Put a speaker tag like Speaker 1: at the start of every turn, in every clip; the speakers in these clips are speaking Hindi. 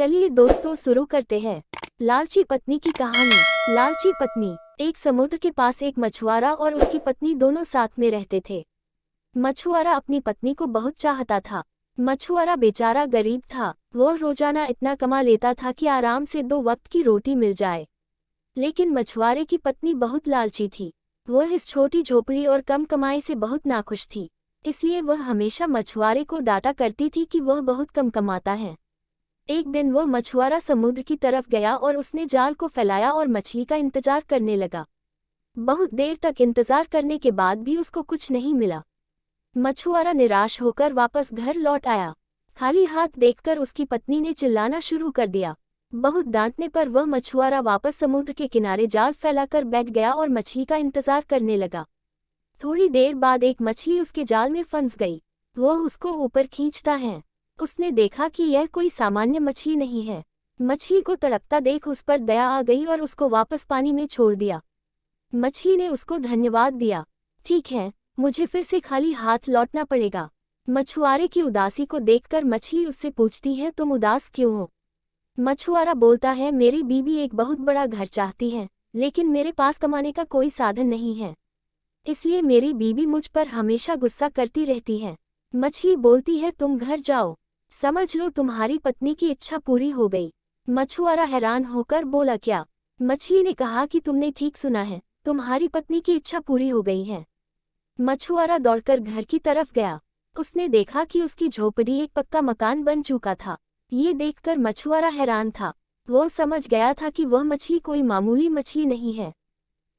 Speaker 1: चलिए दोस्तों शुरू करते हैं। लालची पत्नी की कहानी। लालची पत्नी। एक समुद्र के पास एक मछुआरा और उसकी पत्नी दोनों साथ में रहते थे। मछुआरा अपनी पत्नी को बहुत चाहता था। मछुआरा बेचारा गरीब था। वह रोजाना इतना कमा लेता था कि आराम से 2 वक्त की रोटी मिल जाए। लेकिन मछुआरे की पत्नी बहुत लालची थी। वह इस छोटी झोपड़ी और कम कमाई से बहुत नाखुश थी। इसलिए वह हमेशा मछुआरे को डांटा करती थी कि वह बहुत कम कमाता है। एक दिन वह मछुआरा समुद्र की तरफ गया और उसने जाल को फैलाया और मछली का इंतजार करने लगा। बहुत देर तक इंतजार करने के बाद भी उसको कुछ नहीं मिला। मछुआरा निराश होकर वापस घर लौट आया। खाली हाथ देखकर उसकी पत्नी ने चिल्लाना शुरू कर दिया। बहुत डांटने पर वह मछुआरा वापस समुद्र के किनारे जाल फैलाकर बैठ गया और मछली का इंतजार करने लगा। थोड़ी देर बाद एक मछली उसके जाल में फंस गई। वह उसको ऊपर खींचता है। उसने देखा कि यह कोई सामान्य मछली नहीं है। मछली को तड़पता देख उस पर दया आ गई और उसको वापस पानी में छोड़ दिया। मछली ने उसको धन्यवाद दिया। ठीक है, मुझे फिर से खाली हाथ लौटना पड़ेगा। मछुआरे की उदासी को देखकर मछली उससे पूछती है, तुम उदास क्यों हो? मछुआरा बोलता है, मेरी बीवी एक बहुत बड़ा घर चाहती है, लेकिन मेरे पास कमाने का कोई साधन नहीं है। इसलिए मेरी बीवी मुझ पर हमेशा गुस्सा करती रहती है। मछली बोलती है, तुम घर जाओ, समझ लो तुम्हारी पत्नी की इच्छा पूरी हो गई। मछुआरा हैरान होकर बोला, क्या? मछली ने कहा कि तुमने ठीक सुना है, तुम्हारी पत्नी की इच्छा पूरी हो गई है। मछुआरा दौड़कर घर की तरफ गया। उसने देखा कि उसकी झोपड़ी एक पक्का मकान बन चुका था। ये देखकर मछुआरा हैरान था। वो समझ गया था कि वह मछली कोई मामूली मछली नहीं है।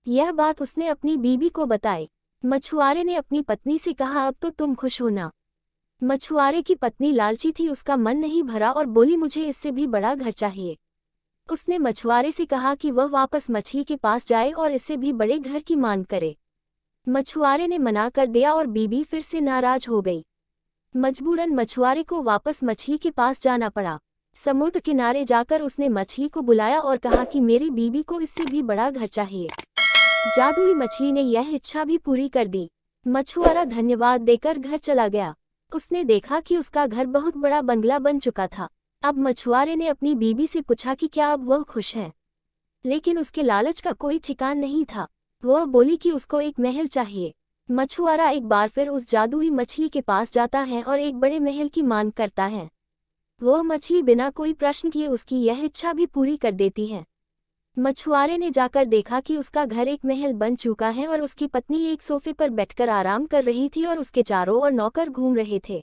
Speaker 1: यह बात उसने अपनी बीवी को बताई। मछुआरे ने अपनी पत्नी से कहा, अब तो तुम खुश हो ना? मछुआरे की पत्नी लालची थी, उसका मन नहीं भरा और बोली, मुझे इससे भी बड़ा घर चाहिए। उसने मछुआरे से कहा कि वह वापस मछली के पास जाए और इससे भी बड़े घर की मांग करे। मछुआरे ने मना कर दिया और बीवी फिर से नाराज हो गई। मजबूरन मछुआरे को वापस मछली के पास जाना पड़ा। समुद्र किनारे जाकर उसने मछली को बुलाया और कहा कि मेरी बीवी को इससे भी बड़ा घर चाहिए। जादुई मछली ने यह इच्छा भी पूरी कर दी। मछुआरा धन्यवाद देकर घर चला गया। उसने देखा कि उसका घर बहुत बड़ा बंगला बन चुका था। अब मछुआरे ने अपनी बीवी से पूछा कि क्या अब वह खुश है, लेकिन उसके लालच का कोई ठिकान नहीं था। वह बोली कि उसको एक महल चाहिए। मछुआरा एक बार फिर उस जादुई मछली के पास जाता है और एक बड़े महल की मांग करता है। वह मछली बिना कोई प्रश्न किए उसकी यह इच्छा भी पूरी कर देती है। मछुआरे ने जाकर देखा कि उसका घर एक महल बन चुका है और उसकी पत्नी एक सोफे पर बैठकर आराम कर रही थी और उसके चारों ओर नौकर घूम रहे थे।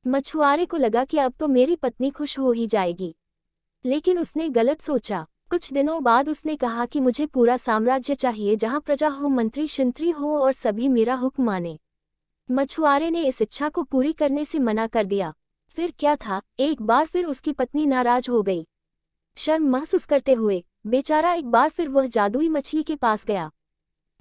Speaker 1: मछुआरे को लगा कि अब तो मेरी पत्नी खुश हो ही जाएगी, लेकिन उसने गलत सोचा। कुछ दिनों बाद उसने कहा कि मुझे पूरा साम्राज्य चाहिए, जहां प्रजा हो, मंत्री शंत्री हो और सभी मेरा हुक्म माने। मछुआरे ने इस इच्छा को पूरी करने से मना कर दिया। फिर क्या था, एक बार फिर उसकी पत्नी नाराज हो गई। शर्म महसूस करते हुए बेचारा एक बार फिर वह जादुई मछली के पास गया।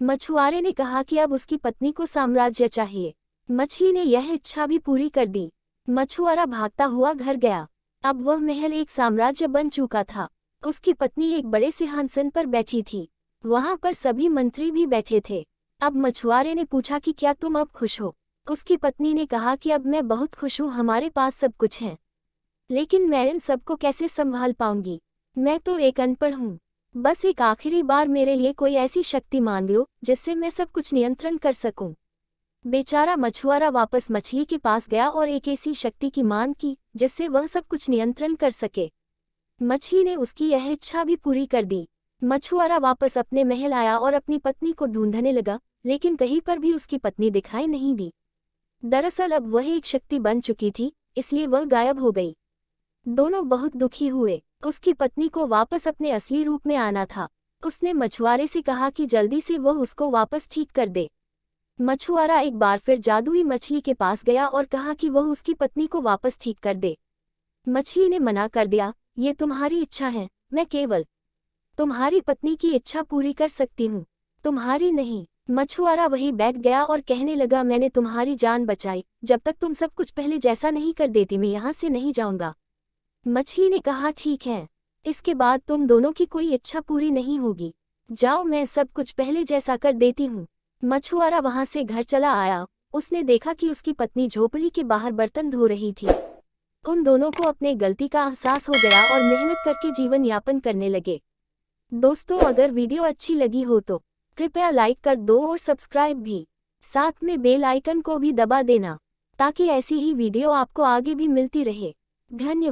Speaker 1: मछुआरे ने कहा कि अब उसकी पत्नी को साम्राज्य चाहिए। मछली ने यह इच्छा भी पूरी कर दी। मछुआरा भागता हुआ घर गया। अब वह महल एक साम्राज्य बन चुका था। उसकी पत्नी एक बड़े सिंहासन पर बैठी थी। वहां पर सभी मंत्री भी बैठे थे। अब मछुआरे ने पूछा कि क्या तुम अब खुश हो? उसकी पत्नी ने कहा कि अब मैं बहुत खुश हूँ, हमारे पास सब कुछ है, लेकिन मैं इन सबको कैसे संभाल पाऊंगी? मैं तो एक अनपढ़ हूँ। बस एक आखिरी बार मेरे लिए कोई ऐसी शक्ति मांग लो जिससे मैं सब कुछ नियंत्रण कर सकूं। बेचारा मछुआरा वापस मछली के पास गया और एक ऐसी शक्ति की मांग की जिससे वह सब कुछ नियंत्रण कर सके। मछली ने उसकी यह इच्छा भी पूरी कर दी। मछुआरा वापस अपने महल आया और अपनी पत्नी को ढूंढने लगा, लेकिन कहीं पर भी उसकी पत्नी दिखाई नहीं दी। दरअसल अब वह एक शक्ति बन चुकी थी, इसलिए वह गायब हो गई। दोनों बहुत दुखी हुए। उसकी पत्नी को वापस अपने असली रूप में आना था। उसने मछुआरे से कहा कि जल्दी से वह उसको वापस ठीक कर दे। मछुआरा एक बार फिर जादुई मछली के पास गया और कहा कि वह उसकी पत्नी को वापस ठीक कर दे। मछली ने मना कर दिया, ये तुम्हारी इच्छा है, मैं केवल तुम्हारी पत्नी की इच्छा पूरी कर सकती हूँ, तुम्हारी नहीं। मछुआरा वहीं बैठ गया और कहने लगा, मैंने तुम्हारी जान बचाई, जब तक तुम सब कुछ पहले जैसा नहीं कर देती मैं यहाँ से नहीं जाऊँगा। मछली ने कहा, ठीक है, इसके बाद तुम दोनों की कोई इच्छा पूरी नहीं होगी, जाओ, मैं सब कुछ पहले जैसा कर देती हूँ। मछुआरा वहां से घर चला आया। उसने देखा कि उसकी पत्नी झोपड़ी के बाहर बर्तन धो रही थी। उन दोनों को अपने गलती का एहसास हो गया और मेहनत करके जीवन यापन करने लगे। दोस्तों, अगर वीडियो अच्छी लगी हो तो कृपया लाइक कर दो और सब्सक्राइब भी, साथ में बेल आइकन को भी दबा देना ताकि ऐसी ही वीडियो आपको आगे भी मिलती रहे। धन्यवाद।